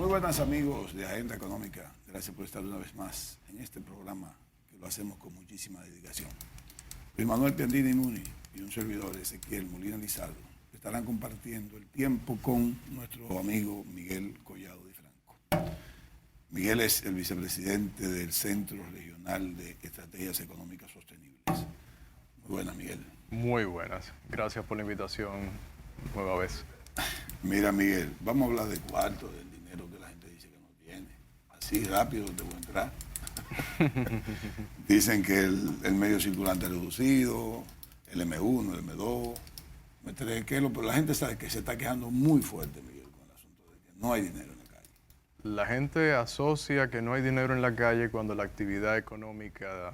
Muy buenas amigos de Agenda Económica. Gracias por estar una vez más en este programa que lo hacemos con muchísima dedicación. Luis Manuel Piandini Muni y un servidor, Ezequiel Molina Lizardo, estarán compartiendo el tiempo con nuestro amigo Miguel Collado Di Franco. Miguel es el vicepresidente del Centro Regional de Estrategias Económicas Sostenibles. Muy buenas, Miguel. Muy buenas. Gracias por la invitación nueva vez. Mira, Miguel, vamos a hablar de cuarto, del dinero que la gente dice que no tiene. Así rápido te voy a entrar. Dicen que el medio circulante reducido, el M1, el M2, M3, pero la gente sabe que se está quejando muy fuerte, Miguel, con el asunto de que no hay dinero en la calle. La gente asocia que no hay dinero en la calle cuando la actividad económica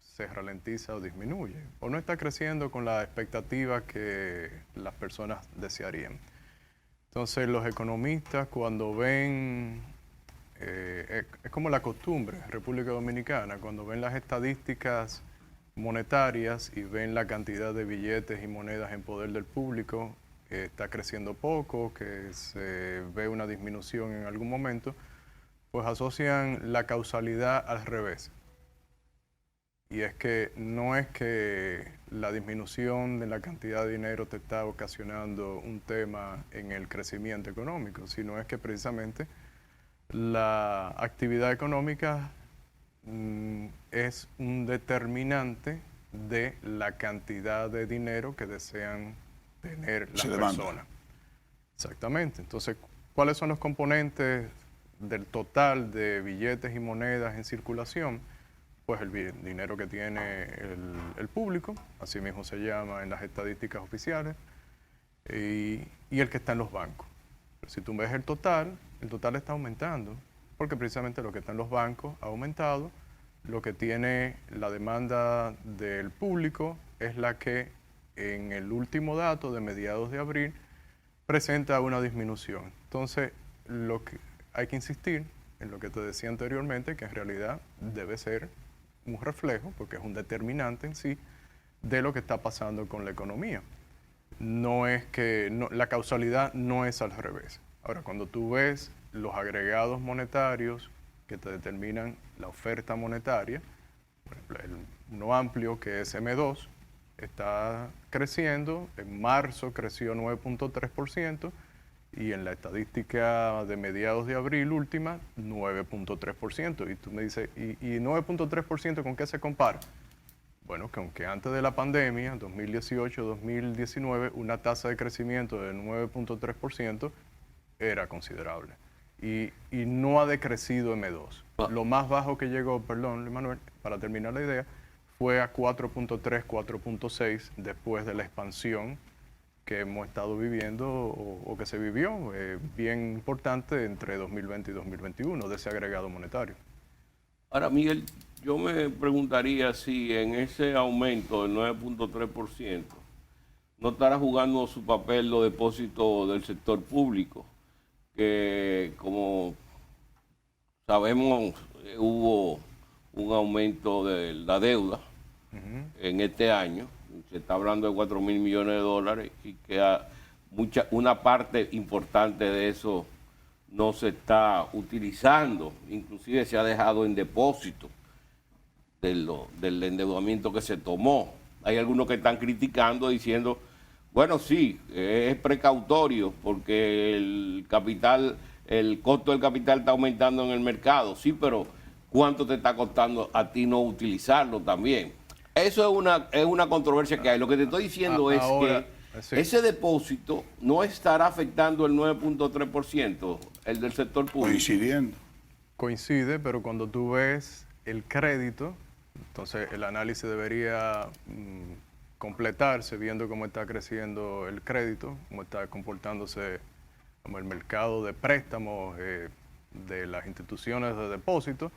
se ralentiza o disminuye, o no está creciendo con la expectativa que las personas desearían. Entonces los economistas cuando ven, es como la costumbre en República Dominicana, cuando ven las estadísticas monetarias y ven la cantidad de billetes y monedas en poder del público, que está creciendo poco, que se ve una disminución en algún momento, pues asocian la causalidad al revés. Y es que no es que la disminución de la cantidad de dinero te está ocasionando un tema en el crecimiento económico, sino es que precisamente la actividad económica es un determinante de la cantidad de dinero que desean tener las personas. Exactamente. Entonces, ¿cuáles son los componentes del total de billetes y monedas en circulación? Pues el dinero que tiene el público, así mismo se llama en las estadísticas oficiales, y el que está en los bancos. Pero si tú ves el total está aumentando, porque precisamente lo que está en los bancos ha aumentado, lo que tiene la demanda del público es la que en el último dato de mediados de abril presenta una disminución. Entonces, lo que hay que insistir en lo que te decía anteriormente, que en realidad debe ser un reflejo, porque es un determinante en sí, de lo que está pasando con la economía. No es que, la causalidad no es al revés. Ahora, cuando tú ves los agregados monetarios que te determinan la oferta monetaria, por ejemplo, uno amplio que es M2, está creciendo, en marzo creció 9.3%, y en la estadística de mediados de abril última, 9.3%. Y tú me dices, ¿y 9.3% con qué se compara? Bueno, que aunque antes de la pandemia, 2018-2019, una tasa de crecimiento de 9.3% era considerable. Y no ha decrecido M2. Lo más bajo que llegó, perdón, Luis Manuel, para terminar la idea, fue a 4.3, 4.6 después de la expansión que hemos estado viviendo o que se vivió bien importante entre 2020 y 2021 de ese agregado monetario. Ahora, Miguel, yo me preguntaría si en ese aumento del 9.3% no estará jugando su papel los depósitos del sector público, que como sabemos hubo un aumento de la deuda en este año. Se está hablando de 4.000 millones de dólares y que una parte importante de eso no se está utilizando, inclusive se ha dejado en depósito del endeudamiento que se tomó. Hay algunos que están criticando diciendo, bueno, sí, es precautorio porque el costo del capital está aumentando en el mercado, sí, pero ¿cuánto te está costando a ti no utilizarlo también? Eso es una controversia que hay. Lo que te estoy diciendo es que sí, ese depósito no estará afectando el 9.3%, el del sector público. Coincidiendo. Coincide, pero cuando tú ves el crédito, entonces el análisis debería completarse viendo cómo está creciendo el crédito, cómo está comportándose como el mercado de préstamos de las instituciones de depósito.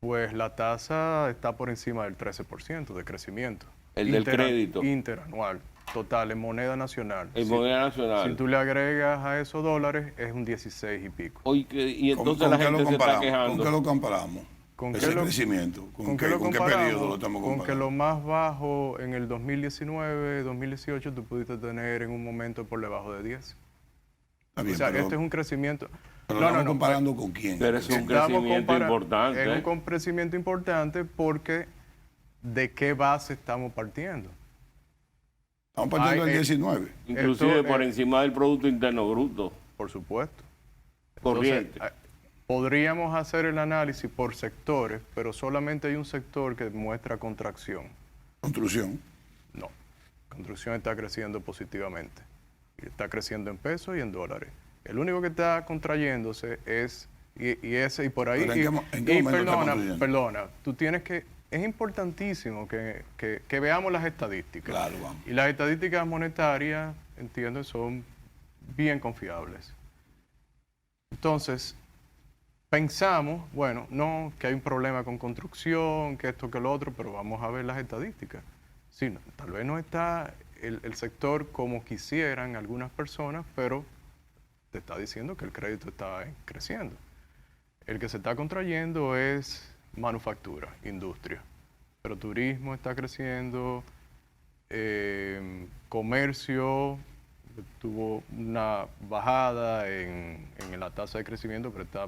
Pues la tasa está por encima del 13% de crecimiento. El del crédito. Interanual, total, en moneda nacional. En moneda nacional. Si tú le agregas a esos dólares, es un 16 y pico. Oye, y entonces la gente se está quejando. ¿Con qué lo comparamos? ¿Con ese crecimiento? ¿Con qué periodo lo estamos comparando? Con que lo más bajo en el 2019, 2018, tú pudiste tener en un momento por debajo de 10. Está bien, o sea, pero este es un crecimiento. Pero estamos comparando con quién. Pero es un crecimiento importante. Es un crecimiento importante porque ¿de qué base estamos partiendo? Estamos partiendo del 19. Inclusive por encima del Producto Interno Bruto. Por supuesto. Corriente. Entonces, podríamos hacer el análisis por sectores, pero solamente hay un sector que muestra contracción. Construcción. No. Construcción está creciendo positivamente. Y está creciendo en pesos y en dólares. El único que está contrayéndose es, y por ahí, ¿En qué momento está construyendo? perdona, tú tienes que, es importantísimo que veamos las estadísticas. Claro, vamos. Y las estadísticas monetarias, entiendo, son bien confiables. Entonces, pensamos, bueno, no, que hay un problema con construcción, que esto, que lo otro, pero vamos a ver las estadísticas. Sí, tal vez no está el sector como quisieran algunas personas, pero te está diciendo que el crédito está creciendo. El que se está contrayendo es manufactura, industria, pero turismo está creciendo, comercio tuvo una bajada en la tasa de crecimiento, pero está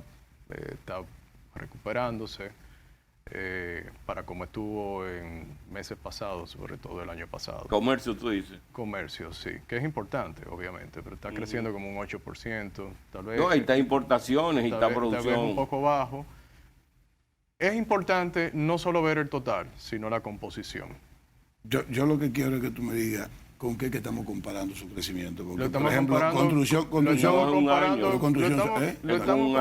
recuperándose para como estuvo en meses pasados, sobre todo el año pasado. Comercio, tú dices. Comercio, sí, que es importante, obviamente, pero está creciendo como un 8%, tal vez. No, ahí está importaciones y está producción. Tal vez un poco bajo. Es importante no solo ver el total, sino la composición. Yo lo que quiero es que tú me digas con qué que estamos comparando su crecimiento. Porque, Lo estamos por ejemplo, comparando-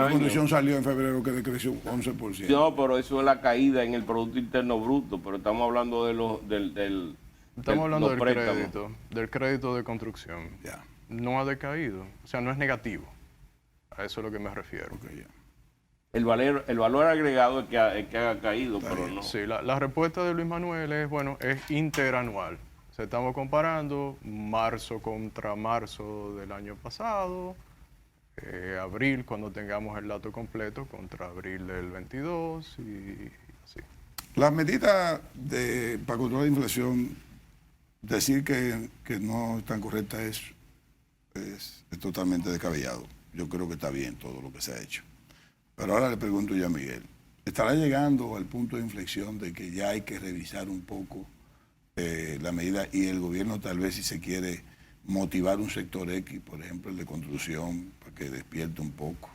construcción salió en febrero que decreció 11%. No, pero eso es la caída en el Producto Interno Bruto, pero estamos hablando de Estamos hablando los del préstamos. crédito de construcción. Ya, No ha decaído, o sea, no es negativo. A eso es a lo que me refiero. ok, ya. El valor agregado es que ha caído, pero bien. no. Sí, la respuesta de Luis Manuel es, bueno, es interanual. O sea, estamos comparando marzo contra marzo del año pasado, abril cuando tengamos el dato completo contra abril del 22 y así. Las medidas para controlar la inflación, decir que no están correctas es totalmente descabellado. Yo creo que está bien todo lo que se ha hecho. Pero ahora le pregunto yo a Miguel, ¿estará llegando al punto de inflexión de que ya hay que revisar un poco la medida y el gobierno tal vez si se quiere motivar un sector X, por ejemplo el de construcción, para que despierte un poco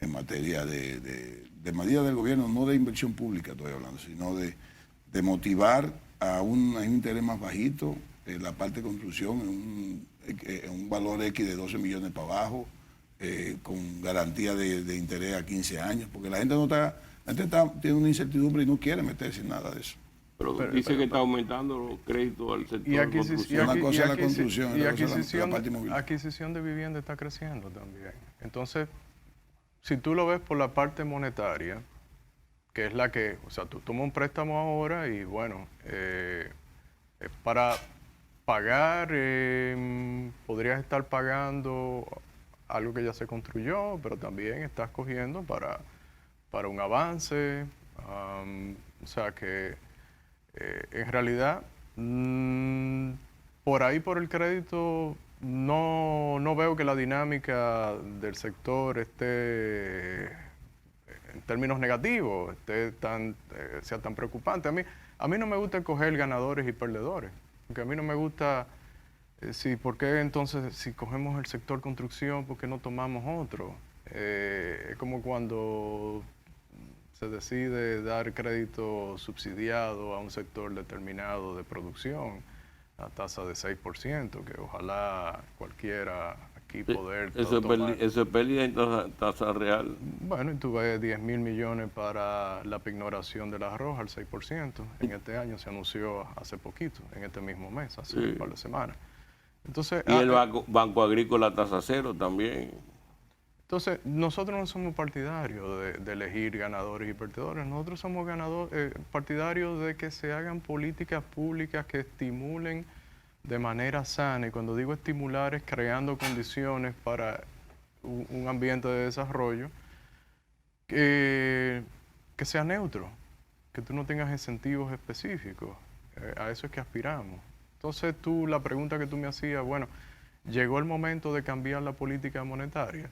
en materia de medida del gobierno, no de inversión pública estoy hablando, sino de motivar a un interés más bajito, la parte de construcción en un valor X de 12 millones para abajo, con garantía de interés a 15 años, porque la gente tiene una incertidumbre y no quiere meterse en nada de eso. Pero dice que está aumentando los créditos al sector Y de construcción. Una cosa es la construcción y y otra cosa es la parte inmobiliaria. adquisición de vivienda está creciendo también. Entonces, si tú lo ves por la parte monetaria, que es la que, o sea, tú tomas un préstamo ahora y bueno, es para pagar, podrías estar pagando algo que ya se construyó, pero también estás cogiendo para un avance, o sea que en realidad, por ahí por el crédito, no veo que la dinámica del sector esté en términos negativos, sea tan preocupante. A mí no me gusta coger ganadores y perdedores, porque a mí no me gusta, ¿por qué entonces si cogemos el sector construcción, por qué no tomamos otro? Es como cuando se decide dar crédito subsidiado a un sector determinado de producción a tasa de 6%, que ojalá cualquiera aquí poder tomar. Eso es pérdida en tasa real. Bueno, y tú ves 10.000 millones para la pignoración de la arroz al 6%. En este año se anunció hace poquito, en este mismo mes, hace un par de semanas. Entonces, Y el Banco Agrícola tasa cero también. Entonces, nosotros no somos partidarios de elegir ganadores y perdedores. Nosotros somos partidarios de que se hagan políticas públicas que estimulen de manera sana. Y cuando digo estimular es creando condiciones para un ambiente de desarrollo que sea neutro, que tú no tengas incentivos específicos. A eso es que aspiramos. Entonces, la pregunta que tú me hacías, bueno, ¿llegó el momento de cambiar la política monetaria?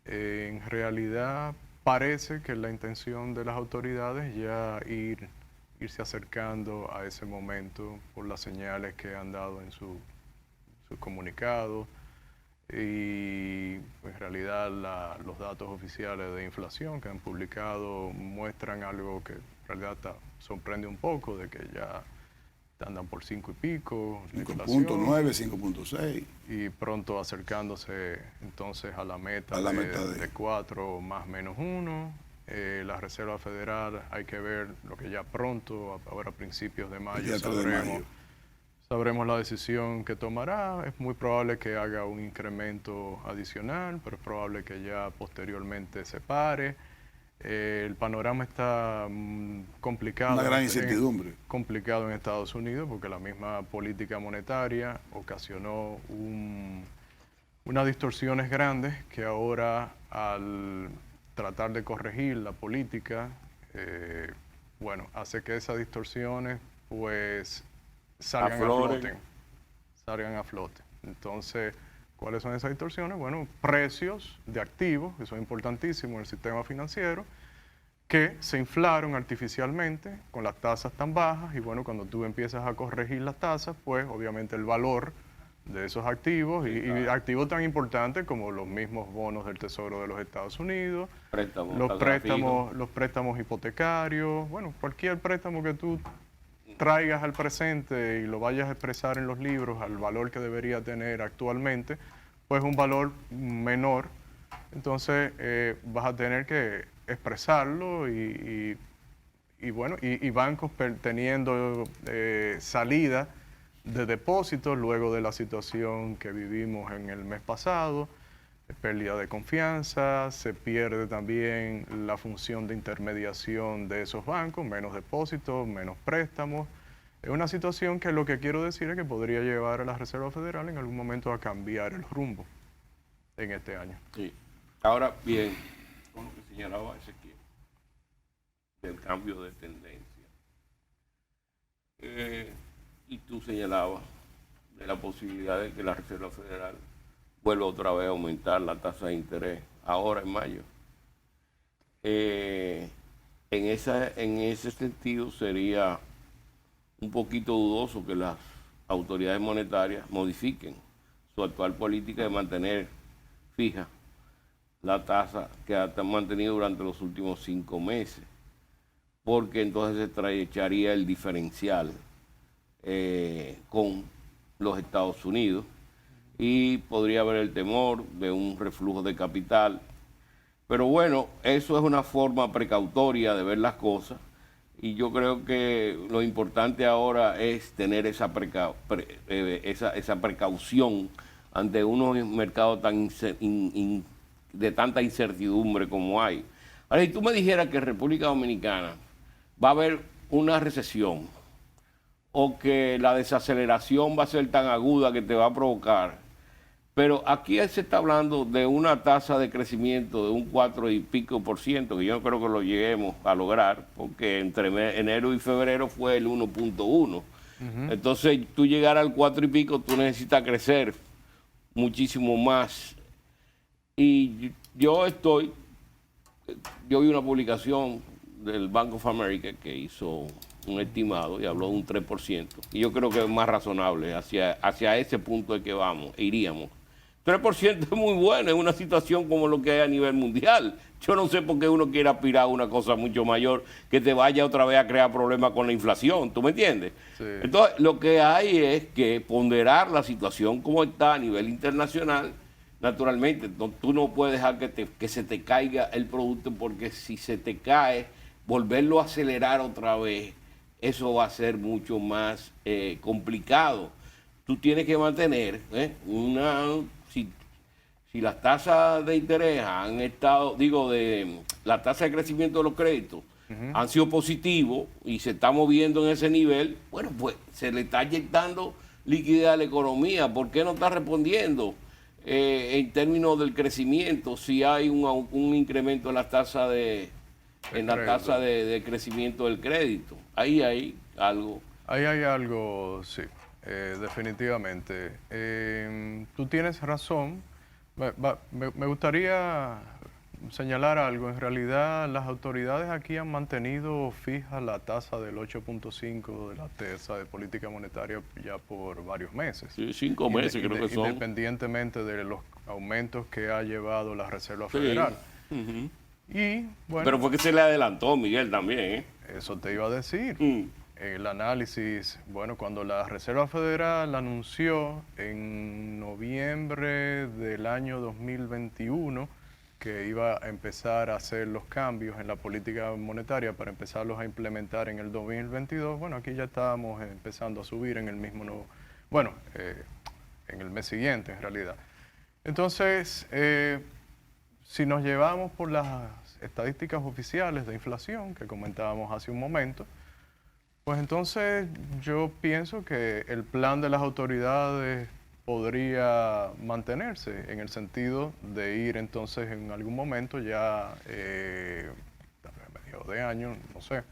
En realidad parece que la intención de las autoridades ya irse acercando a ese momento por las señales que han dado en sus comunicados y en realidad los datos oficiales de inflación que han publicado muestran algo que en realidad sorprende un poco, de que ya andan por 5 y pico, 5.9, 5.6. y pronto acercándose entonces a la meta de 4 más menos 1. La Reserva Federal, hay que ver lo que ya pronto, ahora a principios de mayo, sabremos la decisión que tomará. Es muy probable que haga un incremento adicional, pero es probable que ya posteriormente se pare. El panorama está complicado. Una gran incertidumbre. Complicado en Estados Unidos porque la misma política monetaria ocasionó unas distorsiones grandes que ahora, al tratar de corregir la política, hace que esas distorsiones pues salgan a flote. Entonces, ¿cuáles son esas distorsiones? Bueno, precios de activos, que son importantísimos en el sistema financiero, que se inflaron artificialmente con las tasas tan bajas, y bueno, cuando tú empiezas a corregir las tasas, pues obviamente el valor de esos activos, y activos tan importantes como los mismos bonos del Tesoro de los Estados Unidos, los préstamos hipotecarios, bueno, cualquier préstamo que tú traigas al presente y lo vayas a expresar en los libros al valor que debería tener actualmente, pues un valor menor. Entonces vas a tener que expresarlo y bancos teniendo salida de depósitos luego de la situación que vivimos en el mes pasado, pérdida de confianza, se pierde también la función de intermediación de esos bancos, menos depósitos, menos préstamos. Es una situación que lo que quiero decir es que podría llevar a la Reserva Federal en algún momento a cambiar el rumbo en este año. Sí. Ahora bien, con lo que señalaba Ezequiel, del cambio de tendencia, y tú señalabas de la posibilidad de que la Reserva Federal vuelva otra vez a aumentar la tasa de interés ahora en mayo. En ese sentido sería un poquito dudoso que las autoridades monetarias modifiquen su actual política de mantener fija la tasa que han mantenido durante los últimos 5 meses, porque entonces se estrecharía el diferencial con los Estados Unidos y podría haber el temor de un reflujo de capital. Pero bueno, eso es una forma precautoria de ver las cosas, y yo creo que lo importante ahora es tener esa precaución ante unos mercados de tanta incertidumbre como hay. Ahora, si tú me dijeras que en República Dominicana va a haber una recesión o que la desaceleración va a ser tan aguda que te va a provocar, pero aquí se está hablando de una tasa de crecimiento de un 4 y pico %, que yo no creo que lo lleguemos a lograr, porque entre enero y febrero fue el 1.1. Entonces, tú llegar al 4 y pico, tú necesitas crecer muchísimo más. Y yo vi una publicación del Bank of America que hizo un estimado y habló de un 3%. Y yo creo que es más razonable, hacia ese punto de que iríamos. 3% es muy bueno en una situación como lo que hay a nivel mundial. Yo no sé por qué uno quiere aspirar a una cosa mucho mayor que te vaya otra vez a crear problemas con la inflación, ¿tú me entiendes? Sí. Entonces, lo que hay es que ponderar la situación como está a nivel internacional. Naturalmente, tú no puedes dejar que se te caiga el producto, porque si se te cae, volverlo a acelerar otra vez, eso va a ser mucho más complicado. Tú tienes que mantener si las tasas de interés han estado, la tasa de crecimiento de los créditos han sido positivos y se está moviendo en ese nivel, bueno, pues se le está inyectando liquidez a la economía. ¿Por qué no está respondiendo en términos del crecimiento si hay un incremento en la tasa de crecimiento del crédito? Ahí hay algo. Ahí hay algo, sí, definitivamente. Tú tienes razón, Me gustaría señalar algo. En realidad, las autoridades aquí han mantenido fija la tasa del 8.5 de la tasa de política monetaria ya por varios meses. Sí, 5 meses creo que son. Independientemente de los aumentos que ha llevado la Reserva Federal. Ujú. Y, bueno, Pero fue que se le adelantó, Miguel, también, ¿eh? eso te iba a decir. Mm. El análisis, bueno, cuando la Reserva Federal anunció en noviembre del año 2021 que iba a empezar a hacer los cambios en la política monetaria para empezarlos a implementar en el 2022, bueno, aquí ya estábamos empezando a subir en el mismo, en el mes siguiente en realidad. Entonces, si nos llevamos por las estadísticas oficiales de inflación que comentábamos hace un momento, pues entonces yo pienso que el plan de las autoridades podría mantenerse en el sentido de ir entonces en algún momento ya, tal vez a mediados de año, no sé,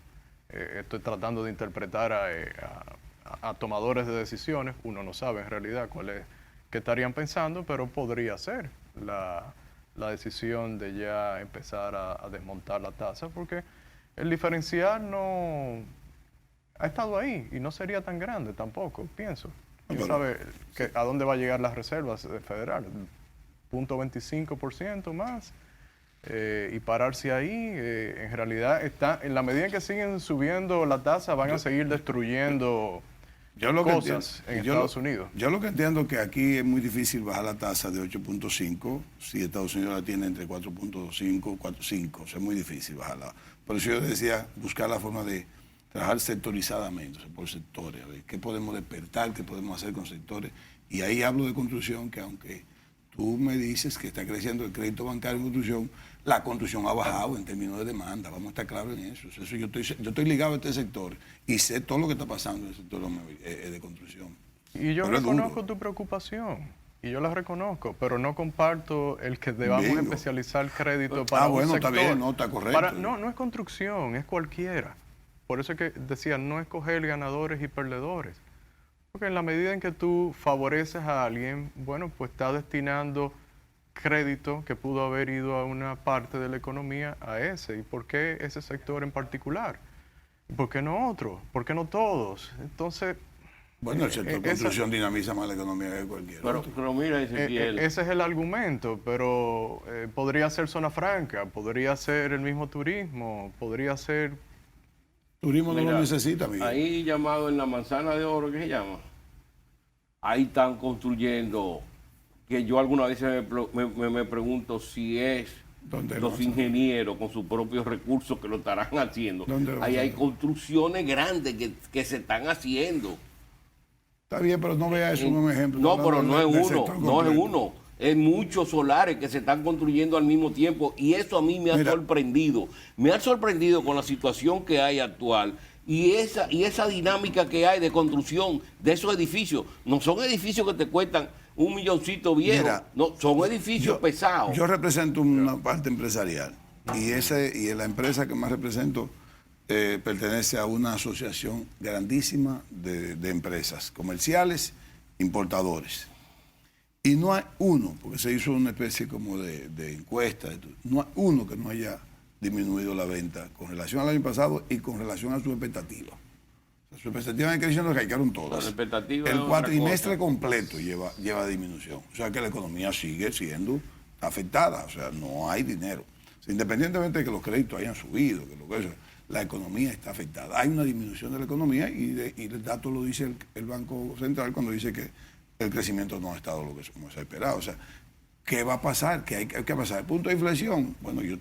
estoy tratando de interpretar a tomadores de decisiones, uno no sabe en realidad qué estarían pensando, pero podría ser la decisión de ya empezar a desmontar la tasa, porque el diferencial no ha estado ahí y no sería tan grande tampoco, pienso. ¿Quién sabe a dónde va a llegar las reservas federales? 0.25% más. Y pararse ahí, en realidad, en la medida en que siguen subiendo la tasa, van a seguir destruyendo cosas en Estados Unidos. Yo lo que entiendo es que aquí es muy difícil bajar la tasa de 8.5 si Estados Unidos la tiene entre 4.5 y 4.5. O sea, es muy difícil bajarla. Por eso yo decía, buscar la forma de trabajar sectorizadamente, o sea, por sectores, a ver qué podemos despertar, qué podemos hacer con sectores. Y ahí hablo de construcción, que aunque tú me dices que está creciendo el crédito bancario en construcción, la construcción ha bajado en términos de demanda, vamos a estar claros en eso. O sea, yo estoy ligado a este sector y sé todo lo que está pasando en el sector de construcción. Y yo reconozco tu preocupación, y yo la reconozco, pero no comparto el que debamos especializar crédito para un sector. Está bien, no, está correcto. No es construcción, es cualquiera. Por eso es que decía, no escoger ganadores y perdedores. Porque en la medida en que tú favoreces a alguien, bueno, pues está destinando crédito que pudo haber ido a una parte de la economía a ese. ¿Y por qué ese sector en particular? ¿Por qué no otro? ¿Por qué no todos? Entonces... Bueno, el sector de construcción dinamiza más la economía que cualquier otro. Pero mira, ese es el argumento, pero podría ser zona franca, podría ser el mismo turismo, podría ser... Turismo no lo necesita, Miguel. Ahí llamado en la Manzana de Oro, ¿qué se llama? Ahí están construyendo, que yo alguna vez me pregunto si es los ingenieros con sus propios recursos que lo estarán haciendo. Ahí hay construcciones grandes que se están haciendo. Está bien, pero no vea eso como un ejemplo. No, pero no es uno. Es muchos solares que se están construyendo al mismo tiempo y eso a mí me ha sorprendido. Me ha sorprendido con la situación que hay actual y esa dinámica que hay de construcción de esos edificios. No son edificios que te cuestan $1 milloncito viejo, no, son edificios pesados. Yo represento una parte empresarial y la empresa que más represento pertenece a una asociación grandísima de empresas comerciales, importadores. Y no hay uno, porque se hizo una especie como de encuesta, no hay uno que no haya disminuido la venta con relación al año pasado y con relación a su expectativa. Sus expectativas han crecido, cayeron todas. El cuatrimestre completo lleva disminución. O sea que la economía sigue siendo afectada, o sea, no hay dinero. O sea, independientemente de que los créditos hayan subido, la economía está afectada. Hay una disminución de la economía y el dato lo dice el Banco Central cuando dice que el crecimiento no ha estado lo que se ha esperado. O sea, ¿qué va a pasar? ¿Qué hay que pasar? El punto de inflexión, bueno, yo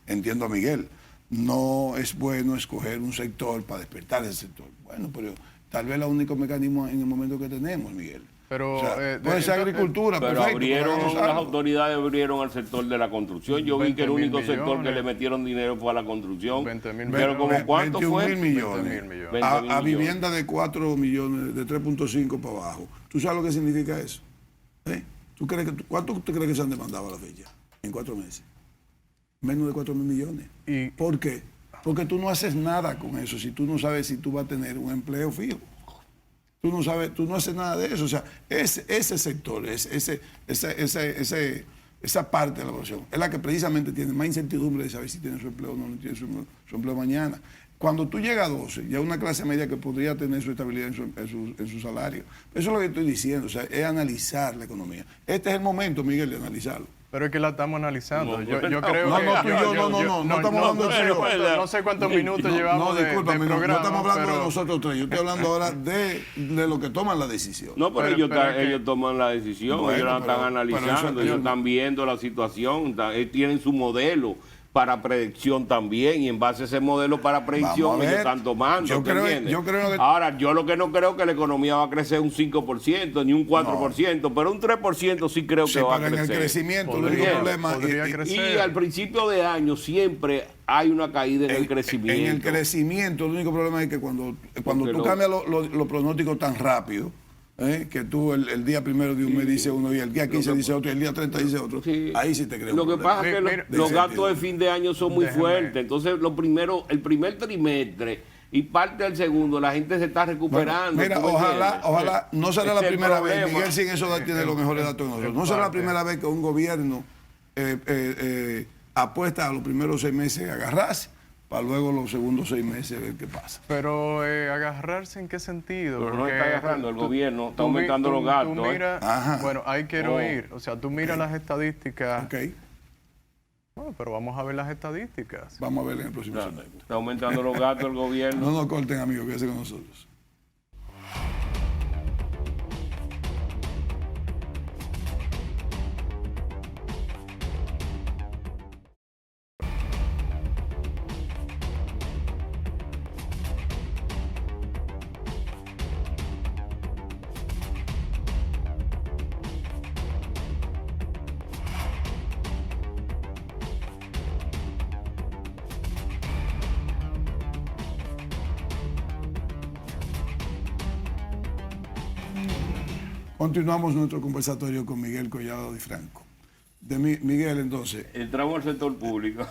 entiendo a Miguel, no es bueno escoger un sector para despertar ese sector. Bueno, pero tal vez es el único mecanismo en el momento que tenemos, Miguel. Pero, o sea, puede ser agricultura, pero las autoridades abrieron al sector de la construcción. Yo vi que el único sector que le metieron dinero fue a la construcción. 20.000 pero como ¿cuánto fue? 21.000 millones. A vivienda de 4 millones, de 3.5 para abajo. ¿Tú sabes lo que significa eso? ¿Cuánto tú crees que se han demandado a la fecha? En 4 meses. Menos de 4.000 millones. ¿Por qué? Porque tú no haces nada con eso si tú no sabes si tú vas a tener un empleo fijo. Tú no sabes, tú no haces nada de eso. O sea, ese sector, esa parte de la población es la que precisamente tiene más incertidumbre de saber si tiene su empleo o no tiene su empleo mañana. Cuando tú llegas a 12, ya una clase media que podría tener su estabilidad en su salario. Eso es lo que estoy diciendo, o sea, es analizar la economía. Este es el momento, Miguel, de analizarlo. Pero es que la estamos analizando. No, yo creo no, que... tú y yo, no estamos hablando de eso. No sé cuántos minutos llevamos de discúlpame, programa. no estamos hablando pero... de nosotros tres. Yo estoy hablando ahora de lo que toman la decisión. No, pero pero ellos toman la decisión, Bueno, ellos la están pero analizando, eso- ellos están viendo la situación, tienen su modelo para predicción también, y en base a ese modelo para predicción Vamos a ver. ellos están tomando. Yo ¿te creo entiendes? que- Ahora, yo lo que no creo que la economía va a crecer un 5%, ni un 4%, pero un 3% sí creo Sí, que va a pero en el crecer. crecimiento, el único Podría- problema podría y- crecer. Y al principio de año siempre hay una caída en el crecimiento. En el crecimiento, el único problema es que cuando Porque tú cambias los pronósticos tan rápido, que tú el día primero de un mes dice uno y el día 15 dice otro y el día 30 dice otro, Sí. ahí sí te creo. Lo que pasa es que Mira, los de gastos de sentido. fin de año son muy Déjeme. fuertes. Entonces, el primer trimestre y parte del segundo, la gente se está recuperando. Mira, ¿tú me entiendes? ojalá, no será Ese la es el primera vez, problema. Miguel sin eso tiene los mejores datos de nosotros, no será la primera vez que un gobierno apuesta a los primeros 6 meses a agarrarse, para luego los segundos 6 meses ver qué pasa. Pero agarrarse en qué sentido? Pero no Porque está agarrando el gobierno, está tú mi- aumentando los gastos, tú miras- Ajá. bueno, ahí quiero Oh. ir. O sea, tú miras las estadísticas. Ok, Bueno, pero vamos a ver las estadísticas. vamos a ver en el próximo Está, segmento. está aumentando los gastos el gobierno. No nos corten, amigos, quédense con nosotros. Continuamos nuestro conversatorio con Miguel Collado Di Franco. Miguel, entonces, Entramos al sector público.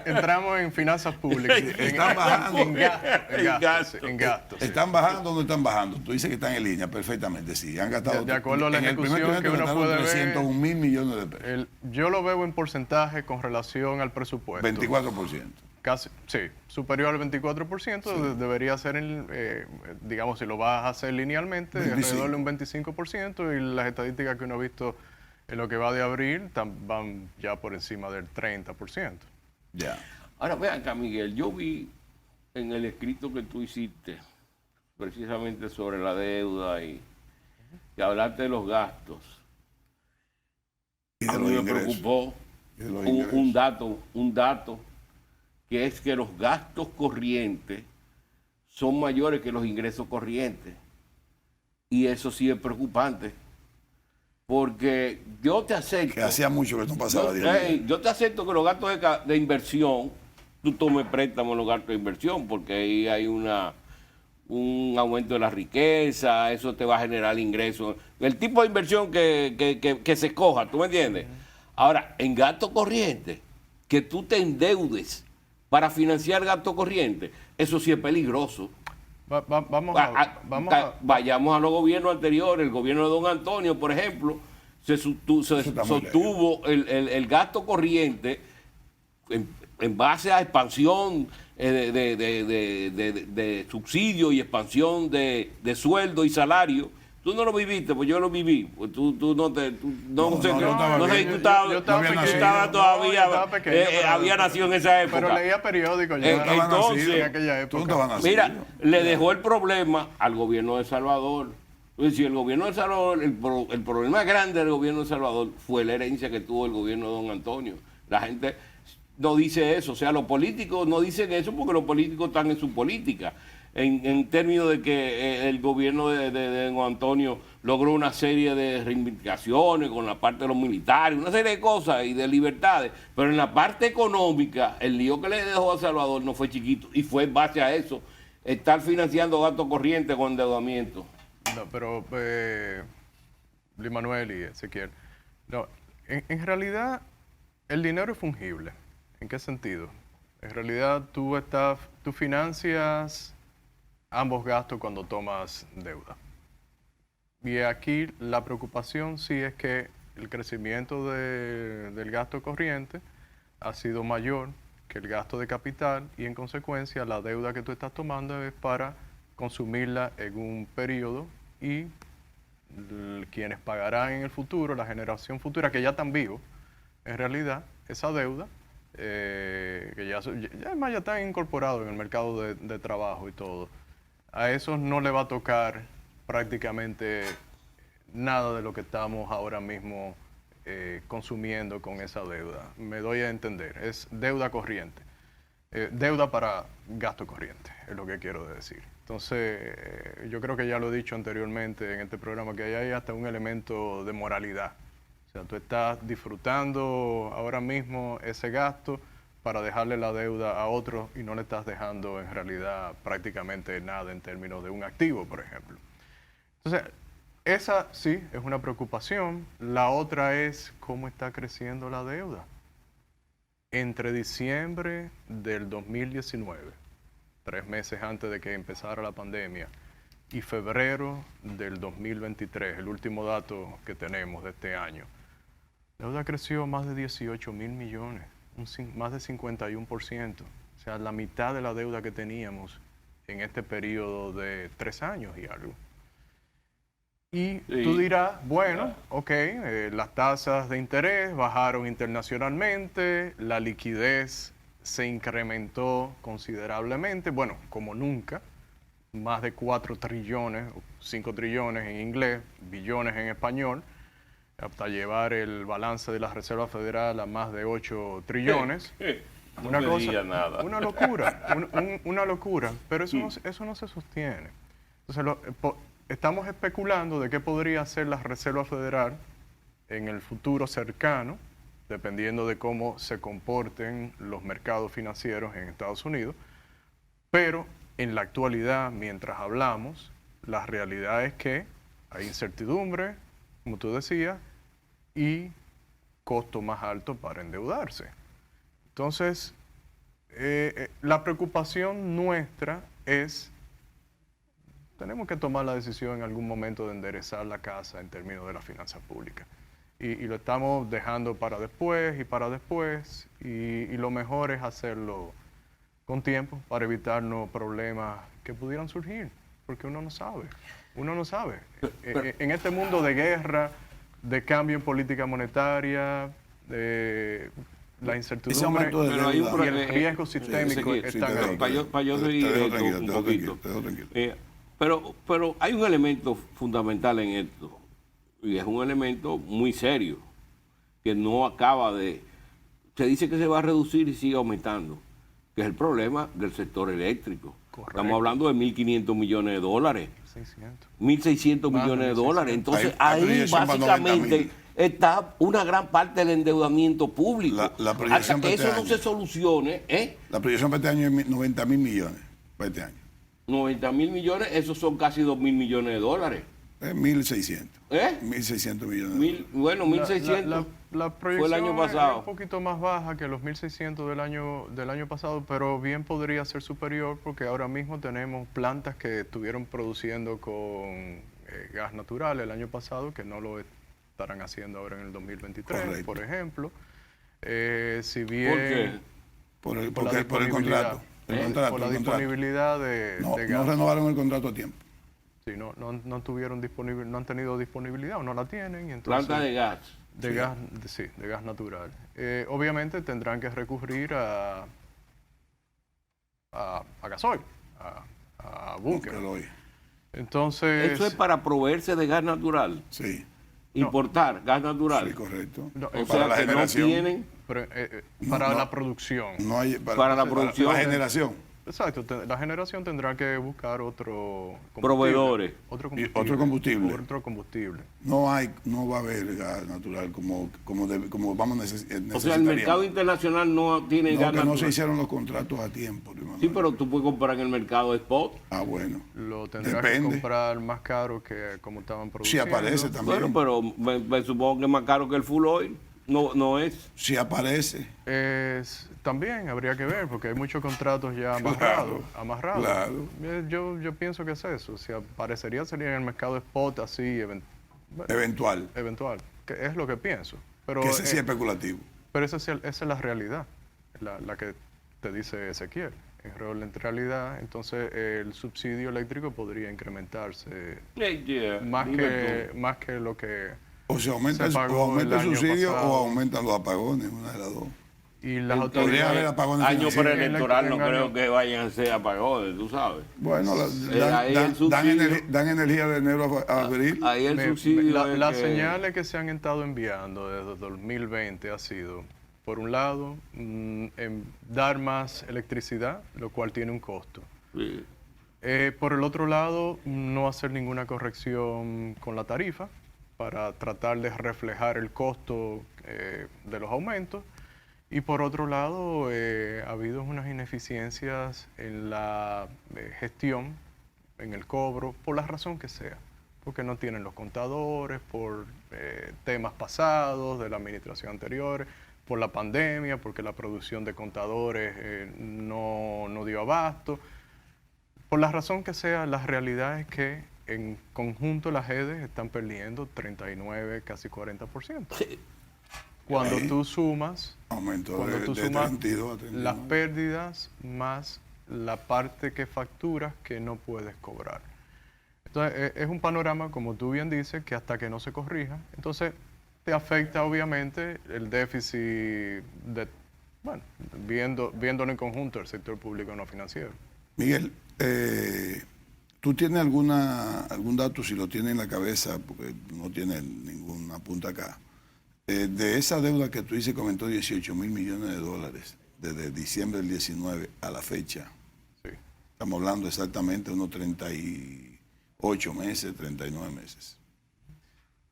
Entramos en finanzas públicas. Están bajando. En gastos. Sí. ¿están bajando o no están bajando? Tú dices que están en línea, perfectamente, sí. Han gastado. De acuerdo a la en el primer ejecución que trimestre uno gastaron puede ver, 301 mil millones de pesos. Yo lo veo en porcentaje con relación al presupuesto. 24%. Casi, sí, superior al 24%, debería ser, digamos, si lo vas a hacer linealmente, 25. alrededor de un 25%, y las estadísticas que uno ha visto en lo que va de abril van ya por encima del 30%. Ya. Ahora, vean acá, Miguel, yo vi en el escrito que tú hiciste, precisamente sobre la deuda y hablaste de los gastos. Y de A los mí me ingresos. preocupó Y de los un ingresos. dato, que es que los gastos corrientes son mayores que los ingresos corrientes. Y eso sí es preocupante. Porque yo te acepto. Que hacía mucho que no pasaba Yo, Dios mío. yo te acepto que los gastos de inversión, tú tomes préstamo en los gastos de inversión, porque ahí hay un aumento de la riqueza, eso te va a generar ingresos. El tipo de inversión que se escoja, ¿tú me entiendes? Ahora, en gasto corriente, que tú te endeudes para financiar gasto corriente, eso sí es peligroso. Vayamos a los gobiernos anteriores. El gobierno de don Antonio, por ejemplo, se sostuvo el gasto corriente en base a expansión de subsidio y expansión de sueldo y salario. Tú no lo viviste, pues yo lo viví. Pues tú no sé si tú estabas todavía, había nacido en esa época. Pero leía periódicos ya. Entonces, en aquella época. Tú no estabas nacido. Mira, le dejó el problema al gobierno de El Salvador. Es decir, el gobierno de El Salvador, el problema grande del gobierno de El Salvador fue la herencia que tuvo el gobierno de don Antonio. La gente no dice eso, o sea, los políticos no dicen eso porque los políticos están en su política. En términos de que el gobierno de don Antonio logró una serie de reivindicaciones con la parte de los militares, una serie de cosas y de libertades, pero en la parte económica, el lío que le dejó a Salvador no fue chiquito, y fue en base a eso, estar financiando gastos corrientes con endeudamiento. No, pero Luis Manuel y Ezequiel, no, en realidad el dinero es fungible. ¿En qué sentido? En realidad tú financias ambos gastos cuando tomas deuda. Y aquí la preocupación sí es que el crecimiento del gasto corriente ha sido mayor que el gasto de capital y en consecuencia la deuda que tú estás tomando es para consumirla en un periodo y quienes pagarán en el futuro, la generación futura que ya están vivos, en realidad esa deuda, que ya están incorporados en el mercado de trabajo y todo, a esos no le va a tocar prácticamente nada de lo que estamos ahora mismo consumiendo con esa deuda. Me doy a entender, es deuda corriente. Deuda para gasto corriente, es lo que quiero decir. Entonces, yo creo que ya lo he dicho anteriormente en este programa, que hay hasta un elemento de moralidad. O sea, tú estás disfrutando ahora mismo ese gasto para dejarle la deuda a otro y no le estás dejando en realidad prácticamente nada en términos de un activo, por ejemplo. Entonces, esa sí es una preocupación. La otra es cómo está creciendo la deuda. Entre diciembre del 2019, 3 meses antes de que empezara la pandemia, y febrero del 2023, el último dato que tenemos de este año, la deuda creció más de 18,000 millones, más de 51%. O sea, la mitad de la deuda que teníamos en este periodo de 3 años y algo. Y tú dirás, bueno, ok, las tasas de interés bajaron internacionalmente, la liquidez se incrementó considerablemente, bueno, como nunca, más de 4 trillones, 5 trillones en inglés, billones en español, hasta llevar el balance de la Reserva Federal a más de 8 trillones. No Una me cosa, diga nada. una locura, una locura, pero eso no se sostiene. Entonces, estamos especulando de qué podría hacer la Reserva Federal en el futuro cercano, dependiendo de cómo se comporten los mercados financieros en Estados Unidos, pero en la actualidad, mientras hablamos, la realidad es que hay incertidumbre, como tú decías, y costo más alto para endeudarse. Entonces, la preocupación nuestra es, tenemos que tomar la decisión en algún momento de enderezar la casa en términos de las finanzas públicas. Y lo estamos dejando para después y para después, y lo mejor es hacerlo con tiempo para evitarnos problemas que pudieran surgir, porque uno no sabe. En este mundo de guerra, de cambio en política monetaria, de la incertidumbre pero y el riesgo sistémico es tan grande. Para yo seguir esto un poquito. Pero hay un elemento fundamental en esto, y es un elemento muy serio, que no acaba de... Se dice que se va a reducir y sigue aumentando, que es el problema del sector eléctrico. Correcto. Estamos hablando de 1.500 millones de dólares. 1.600 millones de dólares. Entonces ahí básicamente está una gran parte del endeudamiento público. La proyección hasta que eso este no se solucione. La proyección para este año es 90,000 millones. Para este año. 90,000 millones, esos son casi 2.000 millones de dólares. 1.600. 1.600 millones. Bueno, 1.600 la fue el año proyección pasado. es un poquito más baja que los 1.600 del año pasado, pero bien podría ser superior porque ahora mismo tenemos plantas que estuvieron produciendo con gas natural el año pasado que no lo estarán haciendo ahora en el 2023, correcto, por ejemplo. Si bien... ¿Por qué? Por el contrato. Por la disponibilidad de gas. No renovaron el contrato a tiempo. Sí, no han tenido disponibilidad o no la tienen. Y entonces, planta de gas. De gas natural. Obviamente tendrán que recurrir a gasoil, a búnker. Entonces... ¿Eso es para proveerse de gas natural? Sí. Importar gas natural. Sí, correcto. O sea, la que generación. No tienen... Para la producción. No hay, para la producción. La generación. Exacto, la generación tendrá que buscar otro proveedores. Otro combustible. No va a haber gas natural como vamos a necesitar. O sea, el mercado internacional no tiene gas natural. No se hicieron los contratos a tiempo. Sí, pero tú puedes comprar en el mercado spot. Ah, bueno. Lo tendrás que comprar más caro que como estaban produciendo. Sí, aparece también. Bueno, pero me supongo que es más caro que el full oil. No es. Si aparece. También habría que ver, porque hay muchos contratos ya amarrados. Claro. Yo pienso que es eso. Si aparecería, sería en el mercado spot así, Eventual. eventual. Que es lo que pienso. Pero, Que ese sí es especulativo. pero esa es la realidad, la que te dice Ezequiel. En realidad, entonces el subsidio eléctrico podría incrementarse más que lo que O se aumenta, se pagó aumenta el año subsidio pasado. o aumentan los apagones, una de las dos. Y las Podría haber autoridades, apagones Año financieros. preelectoral no en año- creo que vayan a ser apagones, tú sabes. Bueno, ahí el subsidio. dan energía de enero a abril. Ahí el subsidio. es las que- señales que se han estado enviando desde 2020 ha sido, por un lado, dar más electricidad, lo cual tiene un costo. Sí. Por el otro lado, no hacer ninguna corrección con la tarifa para tratar de reflejar el costo de los aumentos. Y por otro lado, ha habido unas ineficiencias en la gestión, en el cobro, por la razón que sea. Porque no tienen los contadores, por temas pasados de la administración anterior, por la pandemia, porque la producción de contadores no dio abasto. Por la razón que sea, la realidad es que en conjunto las EDES están perdiendo 39, casi 40%. Cuando Ahí. tú sumas, Aumento cuando de tú sumas 32 a 39. las pérdidas más la parte que facturas que no puedes cobrar. Entonces, es un panorama, como tú bien dices, que hasta que no se corrija, entonces te afecta obviamente el déficit viéndolo en conjunto el sector público no financiero. Miguel, ¿tú tienes algún dato, si lo tienes en la cabeza, porque no tienes ninguna punta acá, de esa deuda que tú dices que aumentó 18 mil millones de dólares desde diciembre del 19 a la fecha? Sí. Estamos hablando exactamente de unos 38 meses, 39 meses.